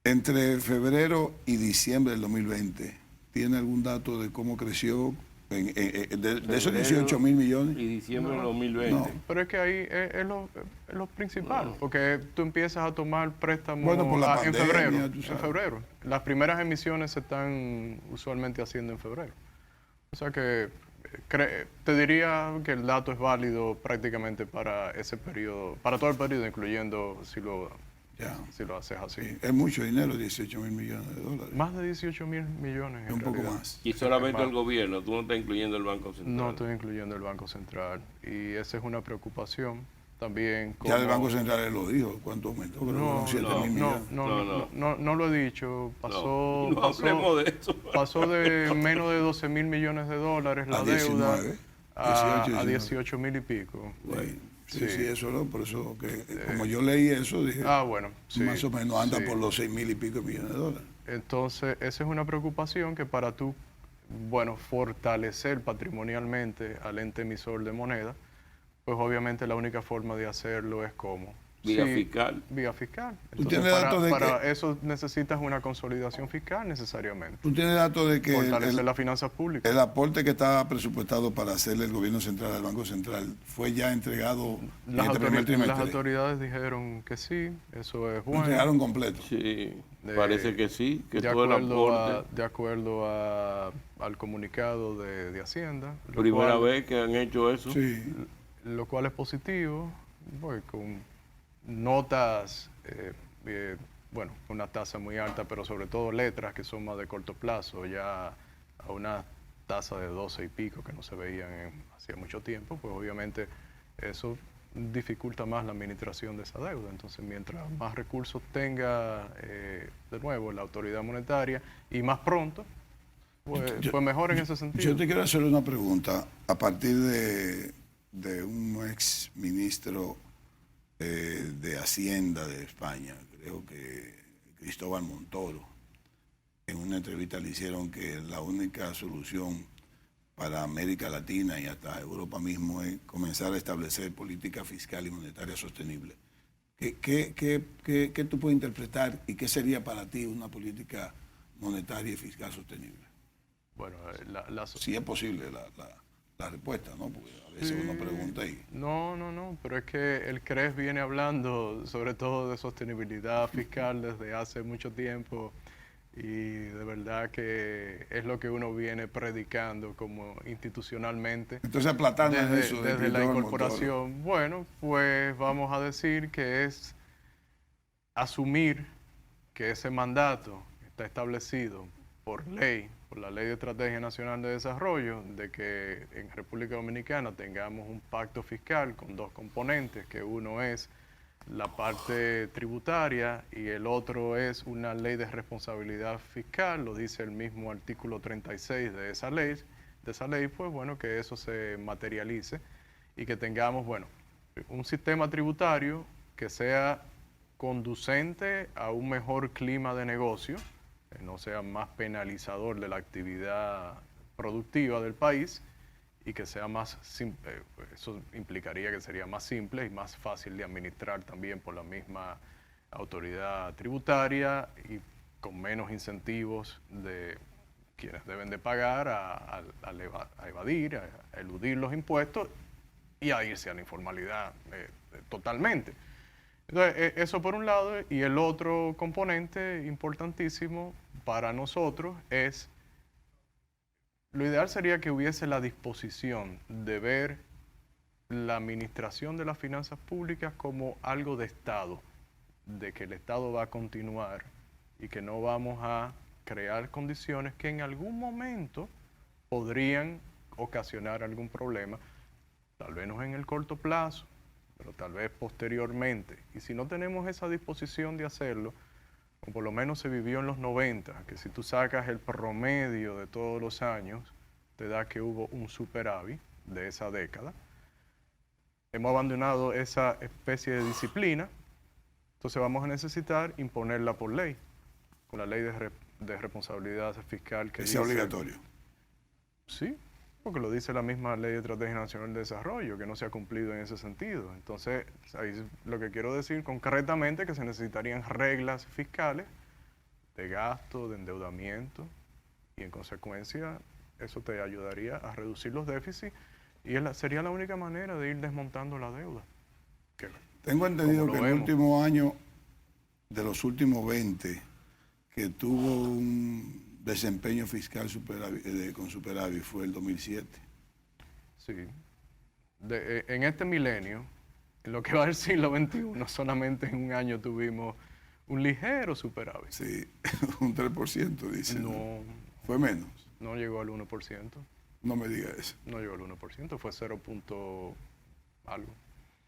Entre febrero y diciembre del 2020, ¿tiene algún dato de cómo creció de esos 18 mil millones? Y diciembre del 2020. No. Pero es que ahí es lo principal, porque tú empiezas a tomar préstamos Bueno, por la en pandemia, febrero. tú En sabes. febrero. Las primeras emisiones se están usualmente haciendo en febrero. O sea que te diría que el dato es válido prácticamente para ese periodo, para todo el periodo, incluyendo si lo haces así. Sí, es mucho dinero, 18 mil millones de dólares. Más de 18 mil millones. En Un poco realidad. más. Y solamente Más. el gobierno, tú no estás incluyendo el Banco Central. No estoy incluyendo el Banco Central. Y esa es una preocupación también. Ya el como- Banco Central lo dijo, ¿cuánto aumentó? Creo que No, fueron 7 mil millones. no lo he dicho. Pasó, No hablemos de eso. pasó de menos de 12 mil millones de dólares la A deuda 19, a 18, 18 mil y pico. Sí, Sí. eso no, por eso que como yo leí eso, dije, Bueno, sí, más o menos anda sí. por los 6 mil y pico millones de dólares. Entonces, esa es una preocupación que para tú, fortalecer patrimonialmente al ente emisor de moneda, pues obviamente la única forma de hacerlo es como Vía fiscal. Vía fiscal. ¿Tú Entonces, tienes datos de para que- eso necesitas una consolidación fiscal necesariamente. ¿Tú tienes datos de que Fortalecer las finanzas públicas. el aporte que estaba presupuestado para hacerle el gobierno central al Banco Central fue ya entregado en Las, este primer las trimestre? autoridades dijeron que sí, eso es Lo bueno. entregaron completo. Sí, parece que sí, que de todo el acuerdo, aporte. de acuerdo al comunicado de Hacienda. lo Primera cual- vez que han hecho eso. Sí. Lo cual es positivo, con notas, una tasa muy alta, pero sobre todo letras que son más de corto plazo, ya a una tasa de 12 y pico que no se veían hacía mucho tiempo, pues obviamente eso dificulta más la administración de esa deuda. Entonces, mientras más recursos tenga, de nuevo, la autoridad monetaria y más pronto, pues mejor en ese sentido. Yo te quiero hacer una pregunta a partir de un ex ministro de Hacienda de España, creo que Cristóbal Montoro. En una entrevista le hicieron que la única solución para América Latina y hasta Europa mismo es comenzar a establecer política fiscal y monetaria sostenible. ¿Qué tú puedes interpretar y qué sería para ti una política monetaria y fiscal sostenible? Bueno, Si es posible la respuesta, ¿no? Porque a veces uno pregunta y... No, pero es que el CRES viene hablando sobre todo de sostenibilidad fiscal desde hace mucho tiempo Y de verdad que es lo que uno viene predicando como institucionalmente. Entonces aplatando eso de Desde la Cristóbal incorporación, bueno, pues vamos a decir que es asumir que ese mandato está establecido por ley, por la Ley de Estrategia Nacional de Desarrollo, de que en República Dominicana tengamos un pacto fiscal con dos componentes, que uno es la parte tributaria y el otro es una ley de responsabilidad fiscal, lo dice el mismo artículo 36 de esa ley, pues bueno, que eso se materialice y que tengamos, bueno, un sistema tributario que sea conducente a un mejor clima de negocio, que no sea más penalizador de la actividad productiva del país y que sea más simple. Eso implicaría que sería más simple y más fácil de administrar también por la misma autoridad tributaria y con menos incentivos de quienes deben de pagar a evadir, a eludir los impuestos y a irse a la informalidad totalmente. Entonces, eso por un lado, y el otro componente importantísimo para nosotros es, lo ideal sería que hubiese la disposición de ver la administración de las finanzas públicas como algo de Estado, de que el Estado va a continuar y que no vamos a crear condiciones que en algún momento podrían ocasionar algún problema, tal vez no en el corto plazo, pero tal vez posteriormente. Y si no tenemos esa disposición de hacerlo, o por lo menos se vivió en los 90, que si tú sacas el promedio de todos los años, te da que hubo un superávit de esa década. Hemos abandonado esa especie de disciplina, entonces vamos a necesitar imponerla por ley, con la ley de responsabilidad fiscal que dice... ¿Es obligatorio? Sí, porque lo dice la misma Ley de Estrategia Nacional de Desarrollo, que no se ha cumplido en ese sentido. Entonces, ahí lo que quiero decir concretamente es que se necesitarían reglas fiscales de gasto, de endeudamiento, y en consecuencia eso te ayudaría a reducir los déficits y sería la única manera de ir desmontando la deuda. Tengo entendido que el último año de los últimos 20 que tuvo un desempeño fiscal con superávit fue el 2007. Sí. En este milenio, en lo que va del siglo XXI, solamente en un año tuvimos un ligero superávit. Sí, un 3%, dice. No. ¿Fue menos? No llegó al 1%. No me diga eso. No llegó al 1%, fue 0. Algo.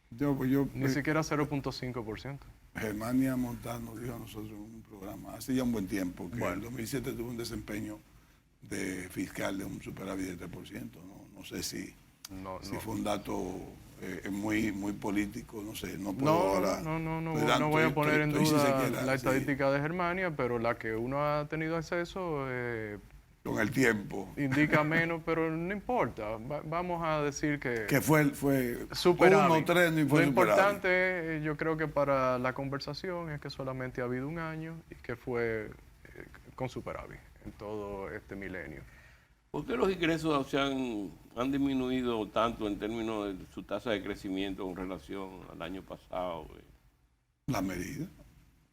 Yo, Ni siquiera 0.5%. Germania Montano dijo a nosotros en un programa hace ya un buen tiempo que el 2007 tuvo un desempeño fiscal de un superávit de 3%. No sé si fue un dato muy político, no sé. No voy a poner en duda la estadística de Germania, pero la que uno ha tenido acceso con el tiempo indica menos, pero no importa. Vamos a decir que fue superávit. 1-3, no fue lo importante, yo creo que para la conversación es que solamente ha habido un año y que fue con superávit en todo este milenio. ¿Por qué los ingresos han disminuido tanto en términos de su tasa de crecimiento en relación al año pasado? La medida.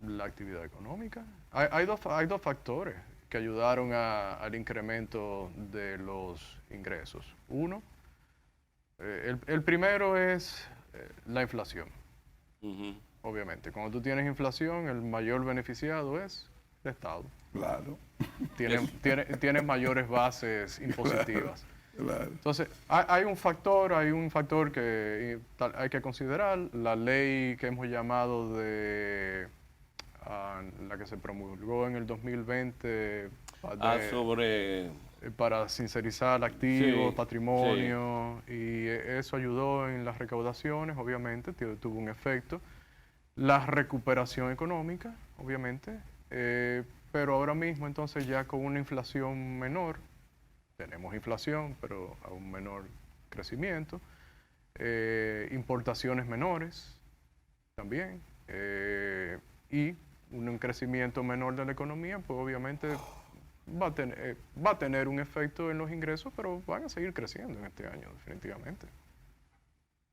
La actividad económica. Hay dos factores que ayudaron al incremento de los ingresos. Uno, el primero es la inflación. Obviamente, cuando tú tienes inflación, el mayor beneficiado es el Estado. Claro. Tienes mayores bases impositivas. Claro. Entonces, hay un factor que hay que considerar, la ley que hemos llamado de la que se promulgó en el 2020 para sincerizar activos, patrimonio, y eso ayudó en las recaudaciones, obviamente, tuvo un efecto. La recuperación económica, obviamente, pero ahora mismo entonces ya con una inflación menor, tenemos inflación, pero a un menor crecimiento, importaciones menores también, y un crecimiento menor de la economía, pues obviamente va a tener un efecto en los ingresos, pero van a seguir creciendo en este año, definitivamente.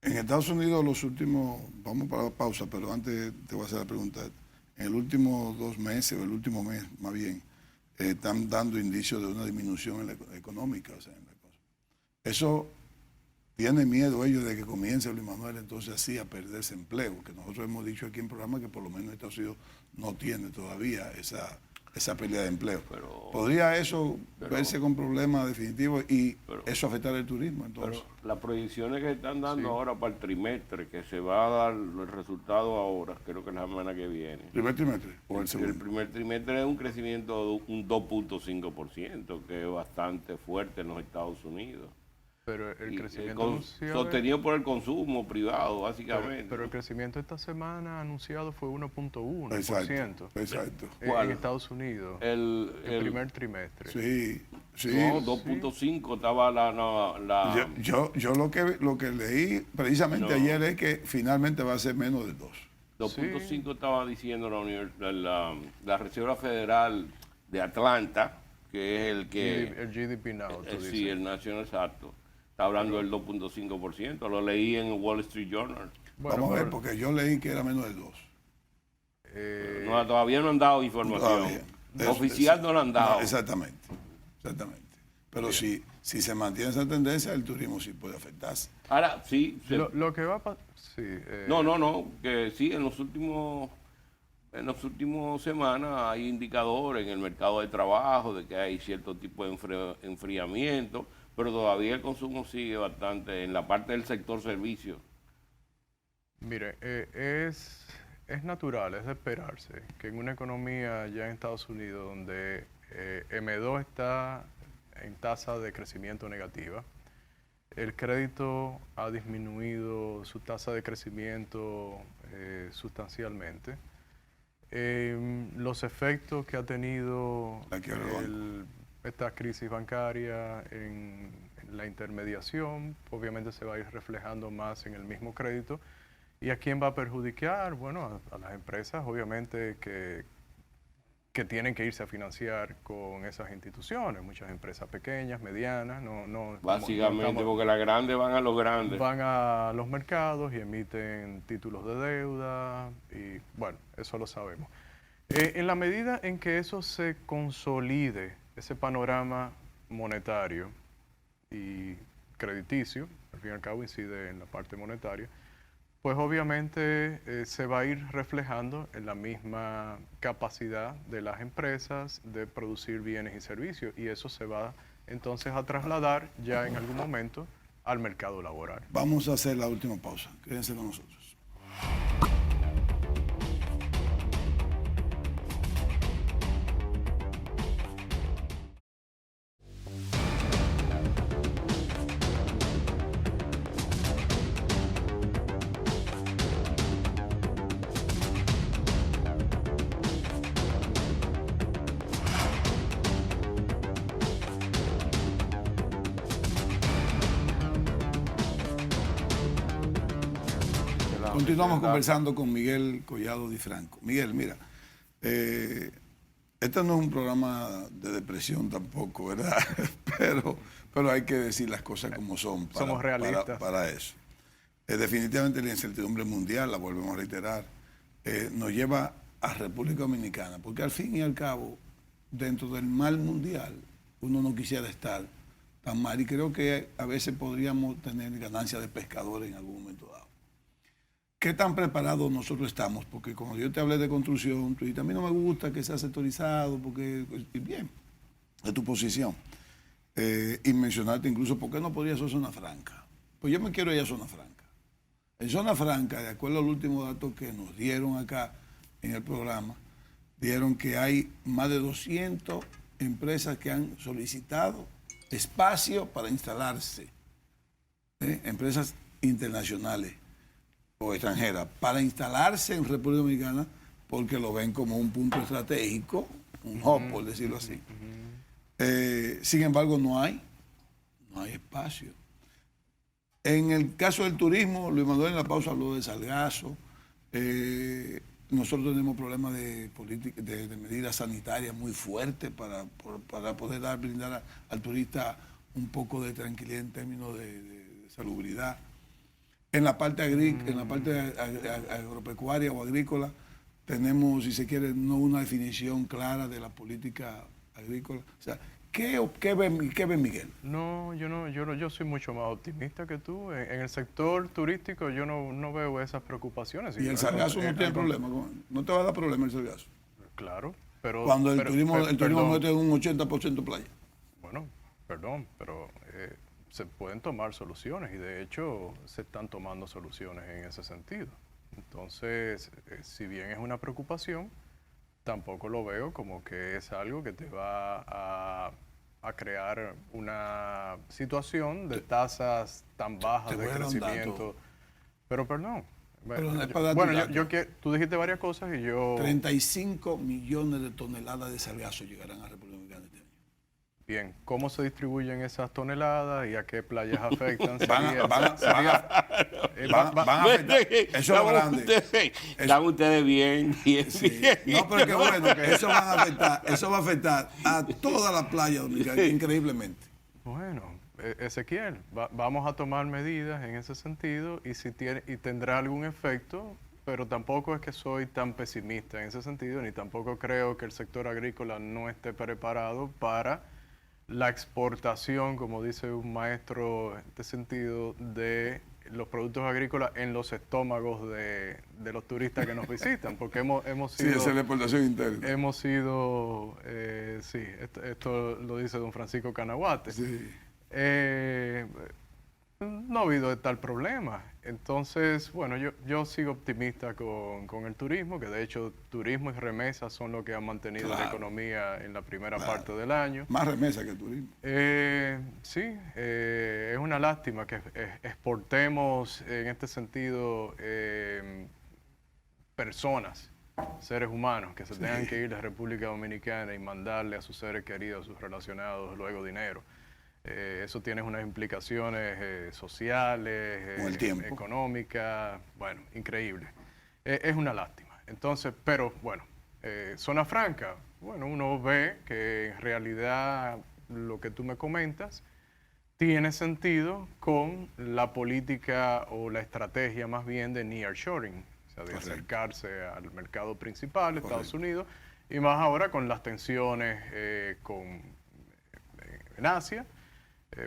En Estados Unidos los últimos, vamos para la pausa, pero antes te voy a hacer la pregunta. En los últimos 2 meses, o el último mes más bien, están dando indicios de una disminución en económica. O sea, en la cosa. Eso tiene miedo ellos de que comience Luis Manuel entonces así a perderse empleo, que nosotros hemos dicho aquí en programa que por lo menos Estados Unidos no tiene todavía esa pérdida de empleo. ¿Podría eso verse con problemas definitivos y eso afectar el turismo entonces? Pero las proyecciones que están dando ahora para el trimestre, que se va a dar el resultado ahora, creo que la semana que viene. ¿Primer trimestre o el segundo? El primer trimestre es un crecimiento de un 2.5%, que es bastante fuerte en los Estados Unidos. Pero el crecimiento anunciado... Sostenido por el consumo privado, básicamente. Pero el crecimiento esta semana anunciado fue 1.1%. Exacto. En Estados Unidos. El primer trimestre. Sí. No, 2.5 estaba la... Yo lo que leí precisamente ayer es que finalmente va a ser menos de 2. 2.5 estaba diciendo la Reserva Federal de Atlanta, que es el que... El GDP Now, tú dices. Sí, el National Exacto. Está hablando del 2.5%, lo leí en el Wall Street Journal. Bueno, vamos a ver, porque yo leí que era menos del 2. Todavía no han dado información. Oficial no lo han dado. No, exactamente. Pero sí. Si se mantiene esa tendencia, el turismo sí puede afectarse. Ahora, sí. Lo que va a pasar... Sí, No, que sí, en los últimos semanas hay indicadores en el mercado de trabajo de que hay cierto tipo de enfriamiento, pero todavía el consumo sigue bastante en la parte del sector servicio. Mire, es natural, es de esperarse que en una economía ya en Estados Unidos donde M2 está en tasa de crecimiento negativa, el crédito ha disminuido su tasa de crecimiento sustancialmente. Los efectos que ha tenido esta crisis bancaria en la intermediación, obviamente se va a ir reflejando más en el mismo crédito. ¿Y a quién va a perjudicar? Bueno, a las empresas, obviamente, que tienen que irse a financiar con esas instituciones. Muchas empresas pequeñas, medianas, básicamente, porque las grandes van a los grandes. Van a los mercados y emiten títulos de deuda y, bueno, eso lo sabemos. En la medida en que eso se consolide, ese panorama monetario y crediticio, al fin y al cabo incide en la parte monetaria, pues obviamente se va a ir reflejando en la misma capacidad de las empresas de producir bienes y servicios, y eso se va entonces a trasladar ya en algún momento al mercado laboral. Vamos a hacer la última pausa. Quédense con nosotros. Continuamos conversando con Miguel Collado Di Franco. Miguel, mira, este no es un programa de depresión tampoco, ¿verdad? pero hay que decir las cosas como son. Somos realistas. Para eso. Definitivamente la incertidumbre mundial, la volvemos a reiterar, nos lleva a República Dominicana, porque al fin y al cabo, dentro del mal mundial, uno no quisiera estar tan mal, y creo que a veces podríamos tener ganancias de pescadores en algún momento dado. ¿Qué tan preparados nosotros estamos? Porque como yo te hablé de construcción, tú dijiste, a mí no me gusta que sea sectorizado, porque, bien, es tu posición. Y mencionaste incluso, ¿por qué no podría ser zona franca? Pues yo me quiero ir a zona franca. En zona franca, de acuerdo al último dato que nos dieron acá en el programa, dieron que hay más de 200 empresas que han solicitado espacio para instalarse, empresas internacionales o extranjeras, para instalarse en República Dominicana, porque lo ven como un punto estratégico, un hub, por decirlo así. Sin embargo, no hay espacio. En el caso del turismo, Luis Manuel en la pausa habló de Salgazo. Nosotros tenemos problemas de medidas sanitarias muy fuertes para poder brindar al turista un poco de tranquilidad en términos de salubridad. En la parte agropecuaria o agrícola tenemos, si se quiere, no una definición clara de la política agrícola? O sea, ¿qué ve Miguel? No, yo soy mucho más optimista que tú. En el sector turístico yo no veo esas preocupaciones. Y el sargazo no tiene problema, no te va a dar problema el sargazo. Claro, pero... Cuando el turismo perdón, mete un 80% playa. bueno, perdón, pero se pueden tomar soluciones y de hecho se están tomando soluciones en ese sentido. Entonces, si bien es una preocupación, tampoco lo veo como que es algo que te va a crear una situación de tasas tan bajas te de voy a dar un dato. crecimiento. Pero perdón. Pero es para darte Bueno, un dato. tú dijiste varias cosas y yo... 35 millones de toneladas de sargazo llegarán a República Dominicana este año. Bien, ¿cómo se distribuyen esas toneladas y a qué playas afectan? Van a afectar. Eso es lo grande. Están ustedes bien. Sí. No, pero qué bueno, que eso va a afectar a toda la playa dominicana, increíblemente. Bueno, Ezequiel, vamos a tomar medidas en ese sentido y tendrá algún efecto, pero tampoco es que soy tan pesimista en ese sentido, ni tampoco creo que el sector agrícola no esté preparado para la exportación, como dice un maestro en este sentido, de los productos agrícolas en los estómagos de los turistas que nos visitan, porque hemos sido... Sí, esa es la exportación interna. Hemos sido, sí, esto lo dice don Francisco Canaguate. Sí. No ha habido tal problema. Entonces, bueno, yo sigo optimista con el turismo, que de hecho turismo y remesas son lo que han mantenido la economía en la primera parte del año. Más remesa que el turismo. Sí, es una lástima que exportemos en este sentido personas, seres humanos, que se tengan que ir de República Dominicana y mandarle a sus seres queridos, a sus relacionados, luego dinero. Eso tiene unas implicaciones sociales, con el tiempo, económicas, bueno, increíble. Es una lástima. Entonces, pero bueno, zona franca, bueno, uno ve que en realidad lo que tú me comentas tiene sentido con la política o la estrategia más bien de nearshoring, o sea, de acercarse al mercado principal, Estados Unidos, y más ahora con las tensiones en Asia.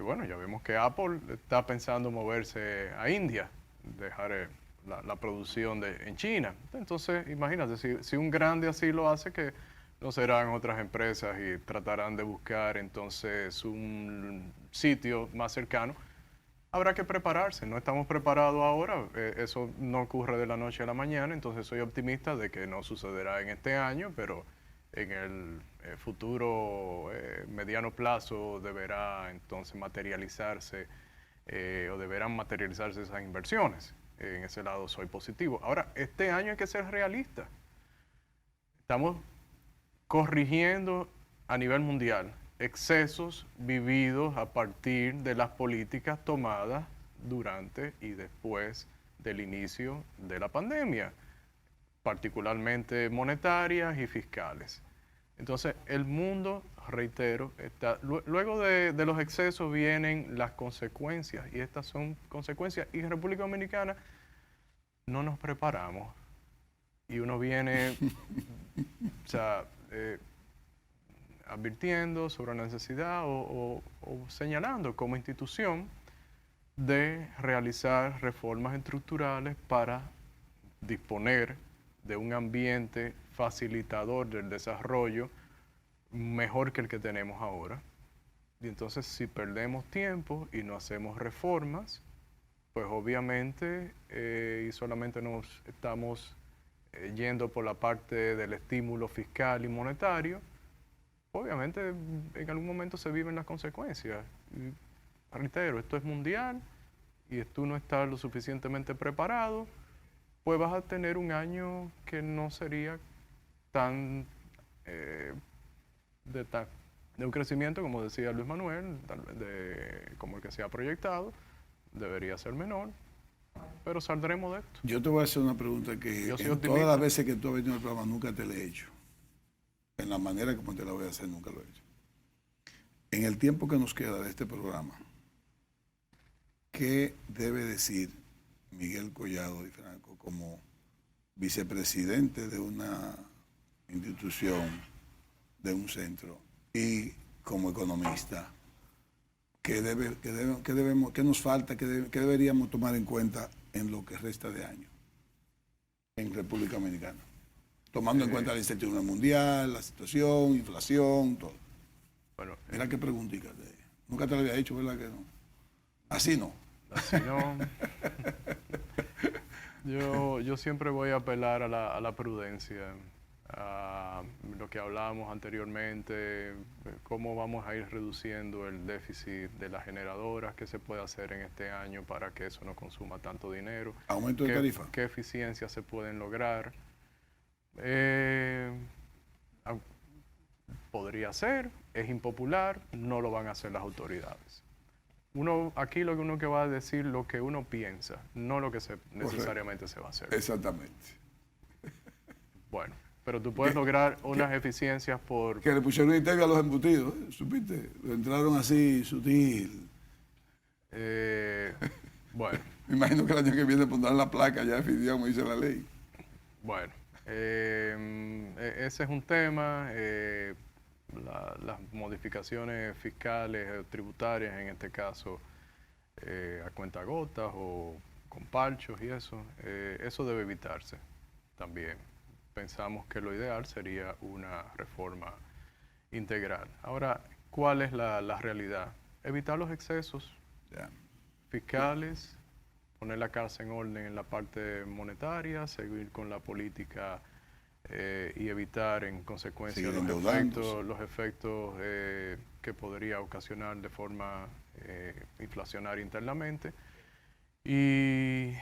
Bueno, ya vemos que Apple está pensando moverse a India, dejar la producción en China. Entonces, imagínate, si un grande así lo hace, que no serán otras empresas y tratarán de buscar entonces un sitio más cercano. Habrá que prepararse, no estamos preparados ahora, eso no ocurre de la noche a la mañana, entonces soy optimista de que no sucederá en este año, pero en el futuro mediano plazo deberá entonces materializarse o deberán materializarse esas inversiones. En ese lado soy positivo. Ahora, este año hay que ser realista. Estamos corrigiendo a nivel mundial excesos vividos a partir de las políticas tomadas durante y después del inicio de la pandemia, particularmente monetarias y fiscales. Entonces, el mundo, reitero, luego de los excesos vienen las consecuencias, y estas son consecuencias, y en República Dominicana no nos preparamos, y uno viene, o sea, advirtiendo sobre la necesidad o señalando como institución de realizar reformas estructurales para disponer de un ambiente facilitador del desarrollo mejor que el que tenemos ahora. Y entonces, si perdemos tiempo y no hacemos reformas, pues obviamente y solamente nos estamos yendo por la parte del estímulo fiscal y monetario, obviamente en algún momento se viven las consecuencias. Y, reitero, esto es mundial y tú no estás lo suficientemente preparado, pues vas a tener un año que no sería tan de un crecimiento, como decía Luis Manuel, como el que se ha proyectado, debería ser menor, pero saldremos de esto. Yo te voy a hacer una pregunta que en todas las veces que tú has venido al programa nunca te la he hecho. En la manera como te la voy a hacer nunca lo he hecho. En el tiempo que nos queda de este programa, ¿qué debe decir Miguel Collado y Franco como vicepresidente de una institución, de un centro, Y como economista, ¿qué nos falta, qué deberíamos tomar en cuenta en lo que resta de año en República Dominicana? Tomando en cuenta la incertidumbre mundial, la situación, inflación, todo. Bueno, Mira qué preguntita. Nunca te lo había hecho, ¿verdad que no? Así no. así no. Yo siempre voy a apelar a la prudencia, a lo que hablábamos anteriormente, cómo vamos a ir reduciendo el déficit de las generadoras, qué se puede hacer en este año para que eso no consuma tanto dinero. Aumento de tarifa. ¿Qué eficiencias se pueden lograr? Podría ser, es impopular, no lo van a hacer las autoridades. Aquí lo que uno que va a decir lo que uno piensa, no lo que necesariamente se va a hacer. Exactamente. Bueno, pero tú puedes lograr unas eficiencias por... Que le pusieron Intevia a los embutidos, ¿supiste? Lo entraron así, sutil. Bueno. Me imagino que el año que viene pondrán la placa ya definitiva como dice la ley. Bueno, ese es un tema. Las modificaciones fiscales, tributarias, en este caso, a cuentagotas o con parchos y eso debe evitarse también. Pensamos que lo ideal sería una reforma integral. Ahora, ¿cuál es la realidad? Evitar los excesos fiscales, poner la casa en orden en la parte monetaria, seguir con la política y evitar en consecuencia los efectos que podría ocasionar de forma inflacionaria internamente. Y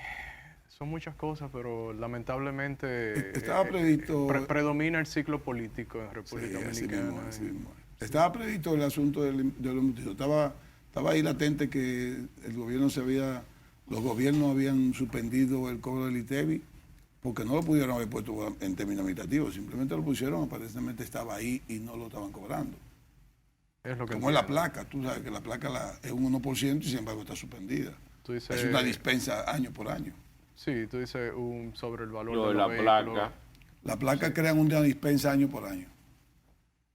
son muchas cosas, pero lamentablemente estaba previsto, predomina el ciclo político en República Dominicana. Así mismo. Estaba previsto el asunto de los embutidos. Estaba ahí latente que los gobiernos habían suspendido el cobro del ITEVI porque no lo pudieron haber puesto en términos administrativos, simplemente lo pusieron, aparentemente estaba ahí y no lo estaban cobrando. Es lo que como es la placa, tú sabes que la placa es un 1% y sin embargo está suspendida. Es una dispensa año por año. Sí, tú dices sobre el valor de la placa. La placa crean una dispensa año por año,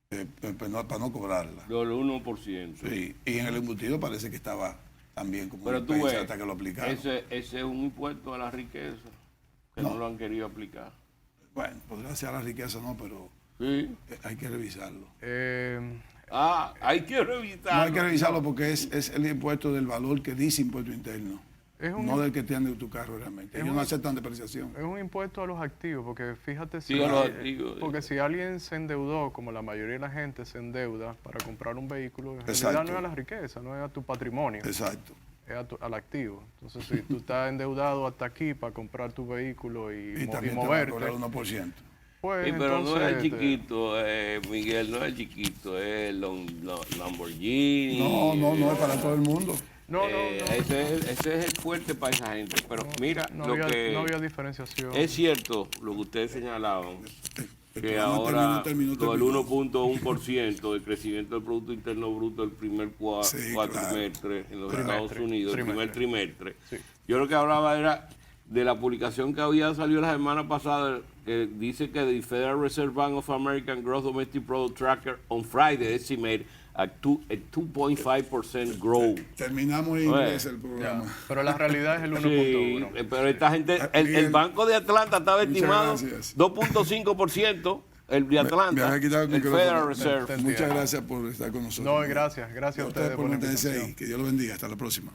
para no cobrarla. Del 1%. Sí, y en el embutido parece que estaba también como pero tú ves, hasta que lo aplicaron. Ese es un impuesto a la riqueza que no lo han querido aplicar. Bueno, podría ser a la riqueza, no, pero sí, hay que revisarlo. hay que revisarlo. No hay que revisarlo porque es el impuesto del valor que dice impuesto interno, no del que tiene tu carro realmente. Ellos no aceptan depreciación. Es un impuesto a los activos, porque fíjate porque si alguien se endeudó, como la mayoría de la gente se endeuda para comprar un vehículo, en Exacto. realidad no es a la riqueza, no es a tu patrimonio. Exacto. Es al activo. Entonces, si tú estás endeudado hasta aquí para comprar tu vehículo y también moverte, te va a cobrar 1%. Pues, sí, pero entonces, no es chiquito, Miguel, no es chiquito, es Lamborghini. No es para todo el mundo. No. Ese es el fuerte para esa gente. Pero mira, no había diferenciación. Es cierto lo que ustedes señalaban, que ahora terminó. Lo del 1.1% del crecimiento del Producto Interno Bruto del primer cuatrimestre en los Estados Unidos, el primer trimestre. Sí. Yo lo que hablaba era de la publicación que había salido la semana pasada, que dice que the Federal Reserve Bank of America Gross Domestic Product Tracker on Friday estimated a 2.5% growth. Terminamos en inglés el programa. Pero la realidad es el 1.1. Sí, pero esta gente, el Banco de Atlanta estaba estimado 2.5%, el de Atlanta, el Federal Reserve. Muchas gracias por estar con nosotros. No, gracias a ustedes por mantenerse ahí. Que Dios lo bendiga. Hasta la próxima.